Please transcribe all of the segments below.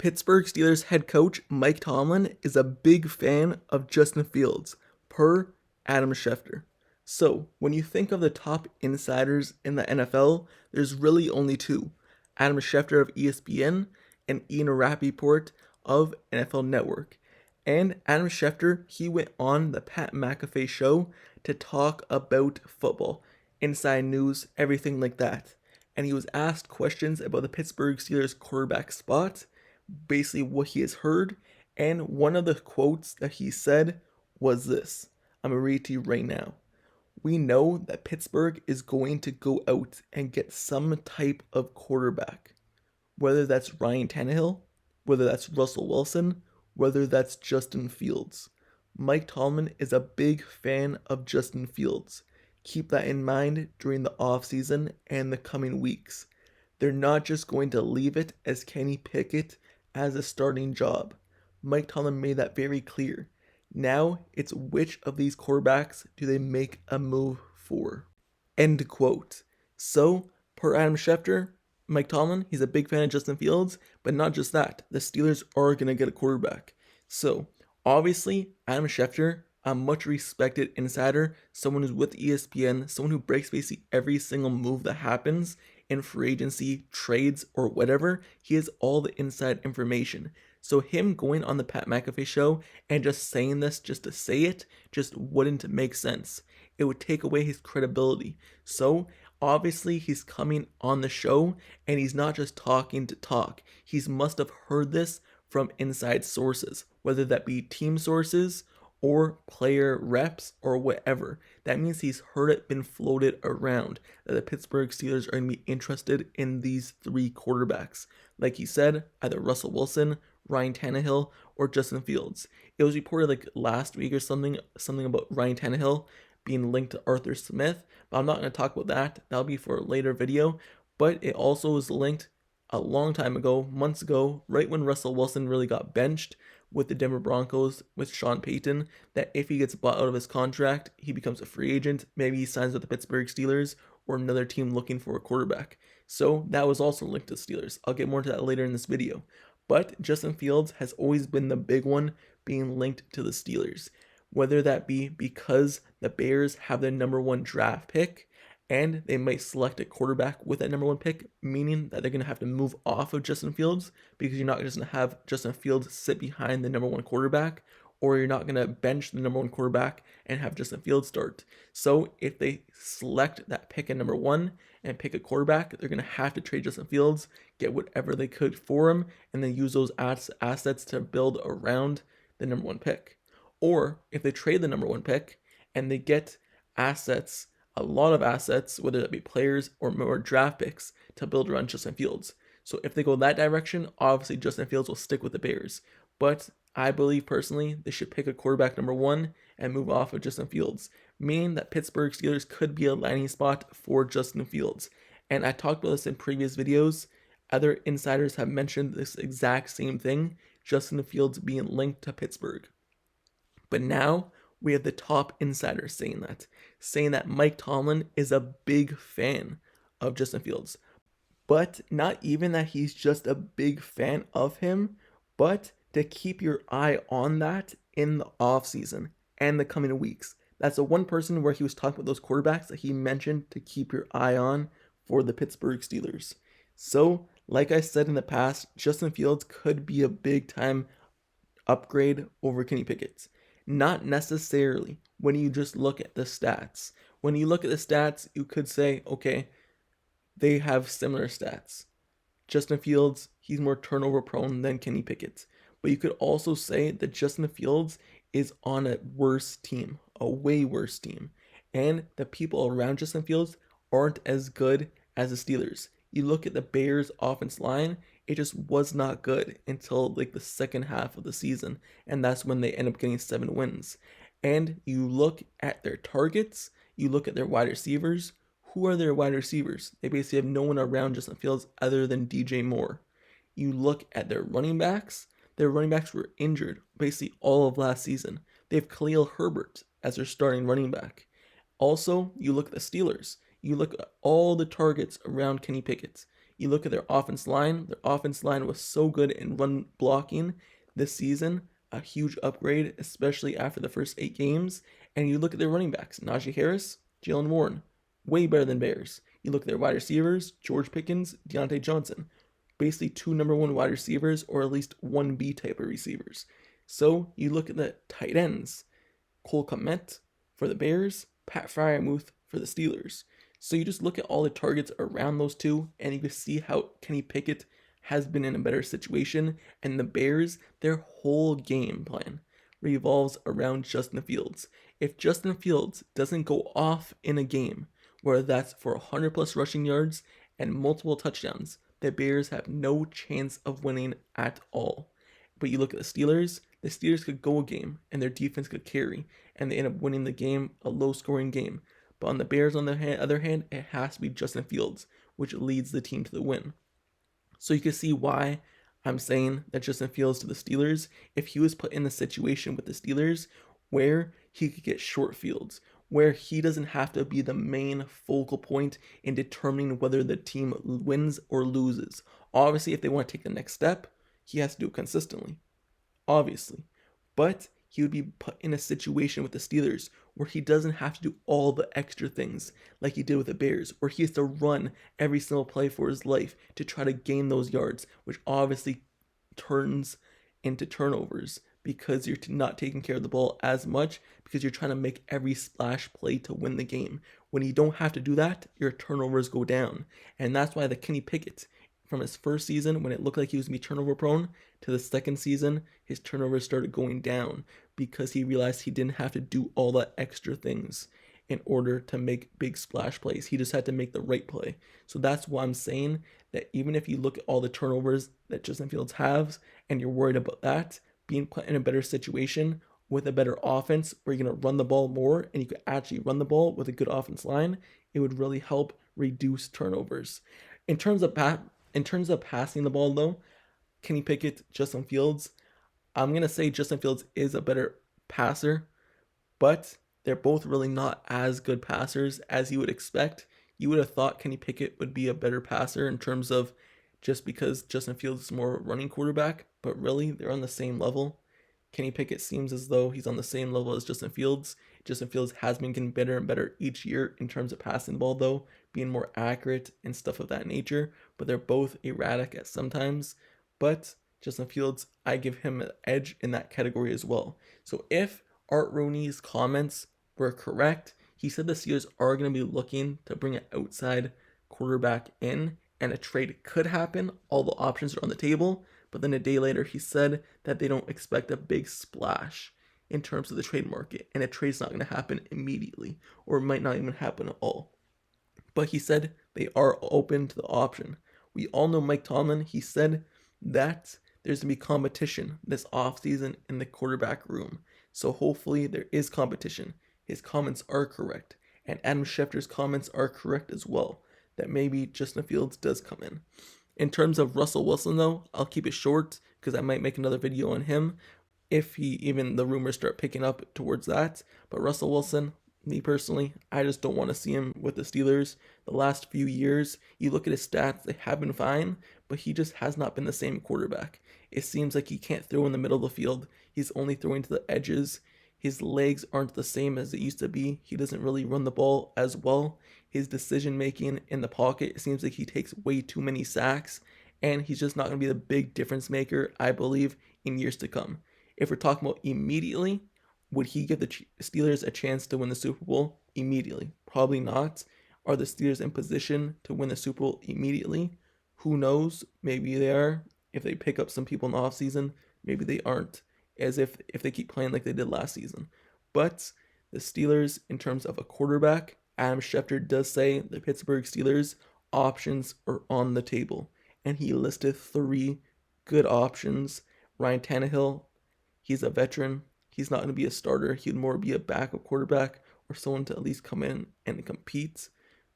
Pittsburgh Steelers head coach Mike Tomlin is a big fan of Justin Fields, per Adam Schefter. So, when you think of the top insiders in the NFL, there's really only two: Adam Schefter of ESPN and Ian Rappaport of NFL Network. And Adam Schefter, he went on the Pat McAfee show to talk about football, inside news, everything like that. And he was asked questions about the Pittsburgh Steelers quarterback spot, basically what he has heard, and one of the quotes that he said was this. I'm going to read it to you right now. We know that Pittsburgh is going to go out and get some type of quarterback, whether that's Ryan Tannehill, whether that's Russell Wilson, whether that's Justin Fields. Mike Tomlin is a big fan of Justin Fields. Keep that in mind during the offseason and the coming weeks. They're not just going to leave it as Kenny Pickett as a starting job. Mike Tomlin made that very clear. Now it's which of these quarterbacks do they make a move for? End quote. So, per Adam Schefter, Mike Tomlin, he's a big fan of Justin Fields, but not just that. The Steelers are going to get a quarterback. So, obviously, Adam Schefter, a much respected insider, someone who's with ESPN, someone who breaks basically every single move that happens in free agency, trades, or whatever. He has all the inside information. So him going on the Pat McAfee show and just saying this just to say it just wouldn't make sense. It would take away his credibility. So obviously he's coming on the show and he's not just talking to talk. He must have heard this from inside sources, whether that be team sources or player reps or whatever. That means he's heard it been floated around that the Pittsburgh Steelers are going to be interested in these three quarterbacks. Like he said, either Russell Wilson, Ryan Tannehill, or Justin Fields. It was reported like last week or something about Ryan Tannehill being linked to Arthur Smith, but I'm not going to talk about that. That'll be for a later video. But it also was linked a long time ago, months ago, right when Russell Wilson really got benched with the Denver Broncos, with Sean Payton, that if he gets bought out of his contract, he becomes a free agent. Maybe he signs with the Pittsburgh Steelers or another team looking for a quarterback. So that was also linked to the Steelers. I'll get more into that later in this video. But Justin Fields has always been the big one being linked to the Steelers, whether that be because the Bears have their number one draft pick and they might select a quarterback with that number one pick, meaning that they're going to have to move off of Justin Fields because you're not just going to have Justin Fields sit behind the number one quarterback, or you're not going to bench the number one quarterback and have Justin Fields start. So if they select that pick at number one and pick a quarterback, they're going to have to trade Justin Fields, get whatever they could for him, and then use those assets to build around the number one pick. Or if they trade the number one pick and they get assets, a lot of assets, whether that be players or more draft picks, to build around Justin Fields. So if they go that direction, obviously Justin Fields will stick with the Bears. But I believe personally they should pick a quarterback number one and move off of Justin Fields, meaning that Pittsburgh Steelers could be a landing spot for Justin Fields. And I talked about this in previous videos. Other insiders have mentioned this exact same thing, Justin Fields being linked to Pittsburgh. But now we have the top insider saying that Mike Tomlin is a big fan of Justin Fields. But not even that he's just a big fan of him, but to keep your eye on that in the offseason and the coming weeks. That's the one person where he was talking about those quarterbacks that he mentioned to keep your eye on for the Pittsburgh Steelers. So, like I said in the past, Justin Fields could be a big time upgrade over Kenny Pickett. Not necessarily when you just look at the stats. When you look at the stats, you could say, okay, they have similar stats. Justin Fields, he's more turnover prone than Kenny Pickett. But you could also say that Justin Fields is on a worse team, a way worse team. And the people around Justin Fields aren't as good as the Steelers. You look at the Bears' offense line, it just was not good until like the second half of the season. And that's when they end up getting 7 wins. And you look at their targets, you look at their wide receivers. Who are their wide receivers? They basically have no one around Justin Fields other than DJ Moore. You look at their running backs. Their running backs were injured basically all of last season. They have Khalil Herbert as their starting running back. Also, you look at the Steelers. You look at all the targets around Kenny Pickett. You look at their offense line. Their offense line was so good in run blocking this season, a huge upgrade, especially after the first 8 games. And you look at their running backs, Najee Harris, Jalen Warren, way better than Bears. You look at their wide receivers, George Pickens, Deontay Johnson, basically 2 number 1 wide receivers, or at least 1B type of receivers. So you look at the tight ends, Cole Kmet for the Bears, Pat Freiermuth for the Steelers. So you just look at all the targets around those two, and you can see how Kenny Pickett has been in a better situation, and the Bears, their whole game plan revolves around Justin Fields. If Justin Fields doesn't go off in a game, whether that's for 100 plus rushing yards and multiple touchdowns, the Bears have no chance of winning at all. But you look at the Steelers could go a game and their defense could carry, and they end up winning the game, a low-scoring game. But on the Bears, on the other hand, it has to be Justin Fields, which leads the team to the win. So you can see why I'm saying that Justin Fields to the Steelers, if he was put in the situation with the Steelers where he could get short fields, where he doesn't have to be the main focal point in determining whether the team wins or loses. Obviously, if they want to take the next step, he has to do it consistently, obviously. But he would be put in a situation with the Steelers where he doesn't have to do all the extra things like he did with the Bears, where he has to run every single play for his life to try to gain those yards, which obviously turns into turnovers because you're not taking care of the ball as much because you're trying to make every splash play to win the game. When you don't have to do that, your turnovers go down. And that's why the Kenny Pickett, from his first season when it looked like he was going to be turnover prone, to the second season, his turnovers started going down because he realized he didn't have to do all the extra things in order to make big splash plays. He just had to make the right play. So that's why I'm saying that even if you look at all the turnovers that Justin Fields has and you're worried about that, being put in a better situation with a better offense where you're going to run the ball more and you could actually run the ball with a good offense line, it would really help reduce turnovers. In terms of passing the ball, though, Kenny Pickett, Justin Fields, I'm going to say Justin Fields is a better passer, but they're both really not as good passers as you would expect. You would have thought Kenny Pickett would be a better passer in terms of just because Justin Fields is more running quarterback, but really they're on the same level. Kenny Pickett seems as though he's on the same level as Justin Fields. Justin Fields has been getting better and better each year in terms of passing the ball, though, being more accurate and stuff of that nature, but they're both erratic at sometimes. But Justin Fields, I give him an edge in that category as well. So if Art Rooney's comments were correct, he said the Steelers are going to be looking to bring an outside quarterback in, and a trade could happen. All the options are on the table, but then a day later he said that they don't expect a big splash in terms of the trade market, and a trade's not going to happen immediately, or it might not even happen at all. But he said they are open to the option. We all know Mike Tomlin. He said that there's going to be competition this offseason in the quarterback room. So hopefully there is competition. His comments are correct. And Adam Schefter's comments are correct as well, that maybe Justin Fields does come in. In terms of Russell Wilson, though, I'll keep it short because I might make another video on him if the rumors start picking up towards that. But Russell Wilson, me personally, I just don't want to see him with the Steelers. The last few years, you look at his stats, they have been fine, but he just has not been the same quarterback. It seems like he can't throw in the middle of the field. He's only throwing to the edges. His legs aren't the same as it used to be. He doesn't really run the ball as well. His decision making in the pocket, it seems like he takes way too many sacks, and he's just not going to be the big difference maker, I believe, in years to come. If we're talking about immediately, would he give the Steelers a chance to win the Super Bowl immediately? Probably not. Are the Steelers in position to win the Super Bowl immediately? Who knows? Maybe they are. If they pick up some people in the offseason, maybe they aren't, as if they keep playing like they did last season. But the Steelers, in terms of a quarterback, Adam Schefter does say the Pittsburgh Steelers options are on the table. And he listed 3 good options. Ryan Tannehill, he's a veteran. He's not going to be a starter. He'd more be a backup quarterback or someone to at least come in and compete.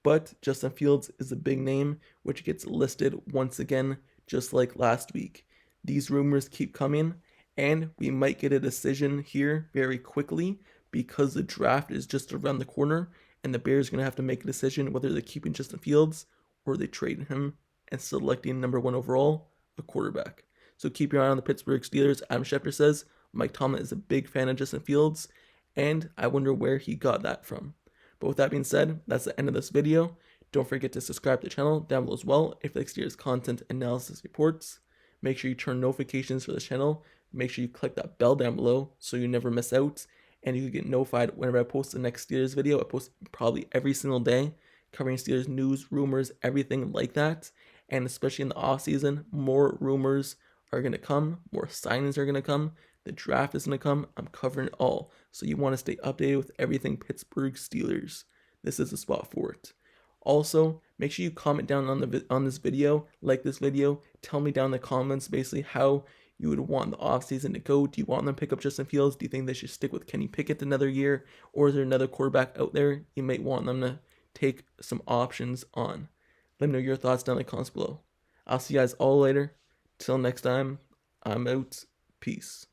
But Justin Fields is a big name, which gets listed once again, just like last week. These rumors keep coming, and we might get a decision here very quickly because the draft is just around the corner, and the Bears are going to have to make a decision whether they're keeping Justin Fields or they trade him and selecting number 1 overall, a quarterback. So keep your eye on the Pittsburgh Steelers. Adam Schefter says Mike Tomlin is a big fan of Justin Fields, and I wonder where he got that from. But with that being said, that's the end of this video. Don't forget to subscribe to the channel down below as well if you like Steelers content analysis reports. Make sure you turn notifications for this channel. Make sure you click that bell down below so you never miss out, and you can get notified whenever I post the next Steelers video. I post probably every single day, covering Steelers news, rumors, everything like that. And especially in the offseason, more rumors are going to come, more signings are going to come, the draft is going to come. I'm covering it all. So you want to stay updated with everything Pittsburgh Steelers. This is the spot for it. Also, make sure you comment down on this video, like this video, tell me down in the comments basically how you would want the offseason to go. Do you want them to pick up Justin Fields? Do you think they should stick with Kenny Pickett another year? Or is there another quarterback out there you might want them to take some options on? Let me know your thoughts down in the comments below. I'll see you guys all later. Till next time, I'm out. Peace.